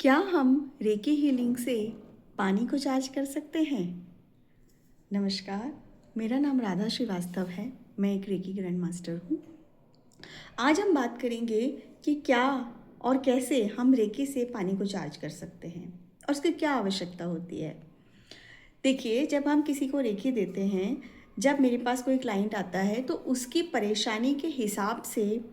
क्या हम recce healing से पानी को चार्ज कर सकते हैं? नमस्कार, मेरा नाम राधा श्रीवास्तव है। मैं एक रेकी ग्रैंड मास्टर हूँ। आज हम बात करेंगे कि क्या और कैसे हम रेकी से पानी को चार्ज कर सकते हैं और उसकी क्या आवश्यकता होती है। देखिए, जब हम किसी को रेकी देते हैं, जब मेरे पास कोई क्लाइंट आता है तो उसकी परेशानी के हिसाब से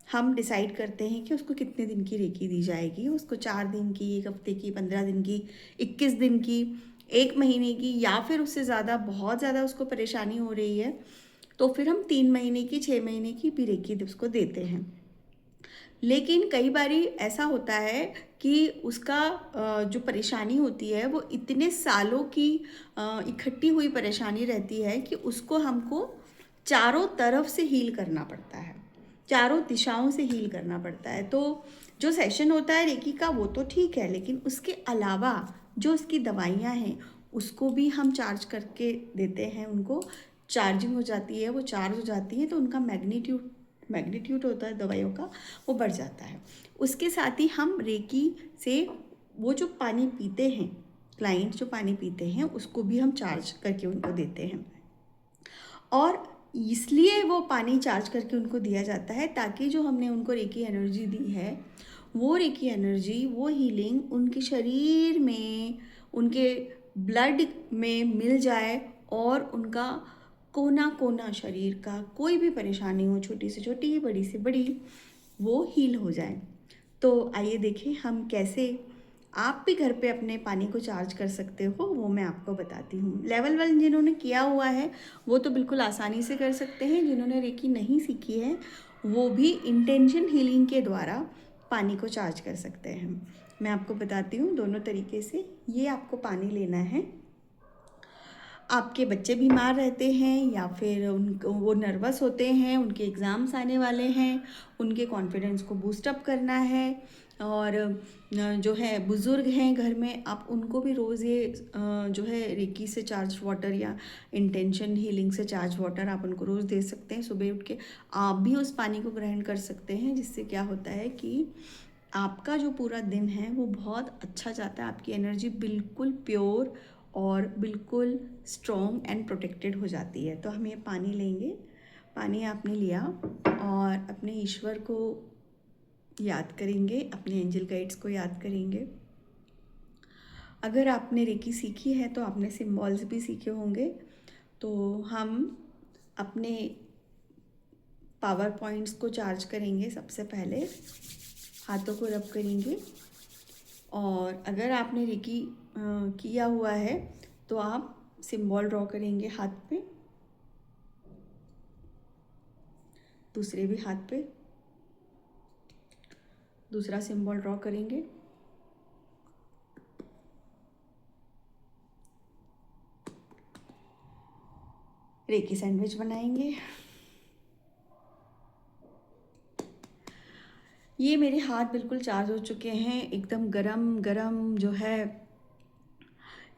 हम डिसाइड करते हैं कि उसको कितने दिन की रेकी दी जाएगी। उसको 4 दिन की, 1 हफ्ते की, 15 दिन की, 21 दिन की, 1 महीने की या फिर उससे ज़्यादा, बहुत ज़्यादा उसको परेशानी हो रही है तो फिर हम 3 महीने की, 6 महीने की भी रेकी उसको देते हैं। लेकिन कई बारी ऐसा होता है कि उसका जो परेशानी होती है वो इतने सालों की इकट्ठी हुई परेशानी रहती है कि उसको हमको चारों तरफ से हील करना पड़ता है, चारों दिशाओं से हील करना पड़ता है। तो जो सेशन होता है रेकी का वो तो ठीक है, लेकिन उसके अलावा जो उसकी दवाइयाँ हैं उसको भी हम चार्ज करके देते हैं। उनको चार्जिंग हो जाती है, वो चार्ज हो जाती है तो उनका मैग्नीट्यूड होता है दवाइयों का, वो बढ़ जाता है। उसके साथ ही हम रेकी से वो जो पानी पीते हैं, क्लाइंट जो पानी पीते हैं उसको भी हम चार्ज करके उनको देते हैं। और इसलिए वो पानी चार्ज करके उनको दिया जाता है ताकि जो हमने उनको रेकी एनर्जी दी है, वो रेकी एनर्जी, वो हीलिंग उनके शरीर में, उनके ब्लड में मिल जाए और उनका कोना कोना शरीर का कोई भी परेशानी हो, छोटी से छोटी, बड़ी से बड़ी, वो हील हो जाए। तो आइए देखें हम कैसे आप भी घर पे अपने पानी को चार्ज कर सकते हो, वो मैं आपको बताती हूँ। लेवल 1 जिन्होंने किया हुआ है वो तो बिल्कुल आसानी से कर सकते हैं। जिन्होंने रेकी नहीं सीखी है वो भी इंटेंशन हीलिंग के द्वारा पानी को चार्ज कर सकते हैं। मैं आपको बताती हूँ दोनों तरीके से। ये आपको पानी लेना है। आपके बच्चे बीमार रहते हैं या फिर वो नर्वस होते हैं, उनके एग्ज़ाम्स आने वाले हैं, उनके कॉन्फिडेंस को बूस्टअप करना है, और जो है बुज़ुर्ग हैं घर में, आप उनको भी रोज़ ये जो है रेकी से चार्ज वाटर या इंटेंशन हीलिंग से चार्ज वाटर आप उनको रोज़ दे सकते हैं। सुबह उठ के आप भी उस पानी को ग्रहण कर सकते हैं, जिससे क्या होता है कि आपका जो पूरा दिन है वो बहुत अच्छा जाता है। आपकी एनर्जी बिल्कुल प्योर और बिल्कुल स्ट्रॉन्ग एंड प्रोटेक्टेड हो जाती है। तो हम ये पानी लेंगे। पानी आपने लिया और अपने ईश्वर को याद करेंगे, अपने एंजल गाइड्स को याद करेंगे। अगर आपने रेकी सीखी है तो आपने सिम्बॉल्स भी सीखे होंगे। तो हम अपने पावर पॉइंट्स को चार्ज करेंगे। सबसे पहले हाथों को रब करेंगे, और अगर आपने रेकी किया हुआ है तो आप सिंबल ड्रॉ करेंगे हाथ पे, दूसरे भी हाथ पे दूसरा सिंबल ड्रॉ करेंगे। रेकी सैंडविच बनाएंगे। ये मेरे हाथ बिल्कुल चार्ज हो चुके हैं, एकदम गरम गरम जो है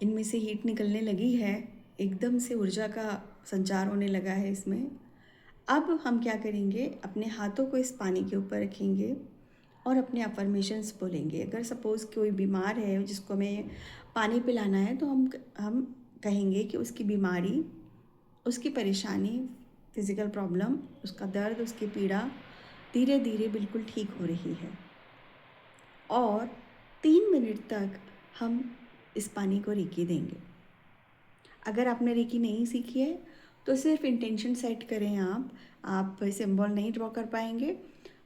इनमें से हीट निकलने लगी है, एकदम से ऊर्जा का संचार होने लगा है इसमें। अब हम क्या करेंगे, अपने हाथों को इस पानी के ऊपर रखेंगे और अपने अफर्मेशंस बोलेंगे। अगर सपोज़ कोई बीमार है जिसको हमें पानी पिलाना है तो हम कहेंगे कि उसकी बीमारी, उसकी परेशानी, फिज़िकल प्रॉब्लम, उसका दर्द, उसकी पीड़ा धीरे धीरे बिल्कुल ठीक हो रही है। और 3 मिनट तक हम इस पानी को रेकी देंगे। अगर आपने रेकी नहीं सीखी है तो सिर्फ इंटेंशन सेट करें। आप सिंबल नहीं ड्रॉ कर पाएंगे।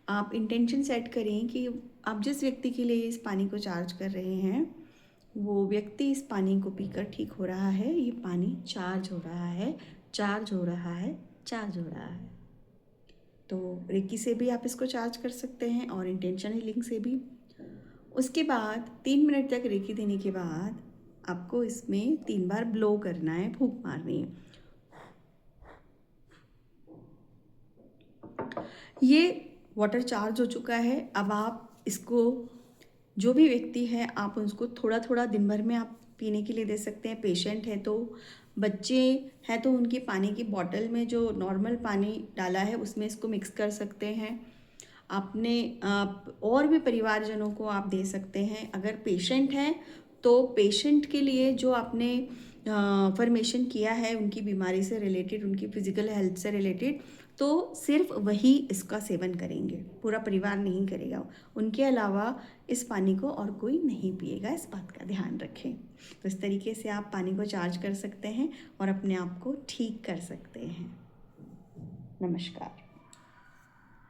आप इंटेंशन सेट करें कि आप जिस व्यक्ति के लिए इस पानी को चार्ज कर रहे हैं वो व्यक्ति इस पानी को पीकर ठीक हो रहा है। ये पानी चार्ज हो रहा है, चार्ज हो रहा है, चार्ज हो रहा है। तो रेकी से भी आप इसको चार्ज कर सकते हैं और इंटेंशन हीलिंग से भी। उसके बाद 3 मिनट तक रेकी देने के बाद आपको इसमें 3 बार ब्लो करना है, फूंक मारनी है। ये वाटर चार्ज हो चुका है। अब आप इसको, जो भी व्यक्ति है आप उसको थोड़ा थोड़ा दिन भर में आप पीने के लिए दे सकते हैं। पेशेंट है तो, बच्चे हैं तो उनकी पानी की बॉटल में जो नॉर्मल पानी डाला है उसमें इसको मिक्स कर सकते हैं। आप और भी परिवारजनों को आप दे सकते हैं। अगर पेशेंट हैं तो पेशेंट के लिए जो आपने फॉर्मेशन किया है उनकी बीमारी से रिलेटेड, उनकी फिजिकल हेल्थ से रिलेटेड, तो सिर्फ वही इसका सेवन करेंगे, पूरा परिवार नहीं करेगा। उनके अलावा इस पानी को और कोई नहीं पिएगा, इस बात का ध्यान रखें। तो इस तरीके से आप पानी को चार्ज कर सकते हैं और अपने आप को ठीक कर सकते हैं। नमस्कार।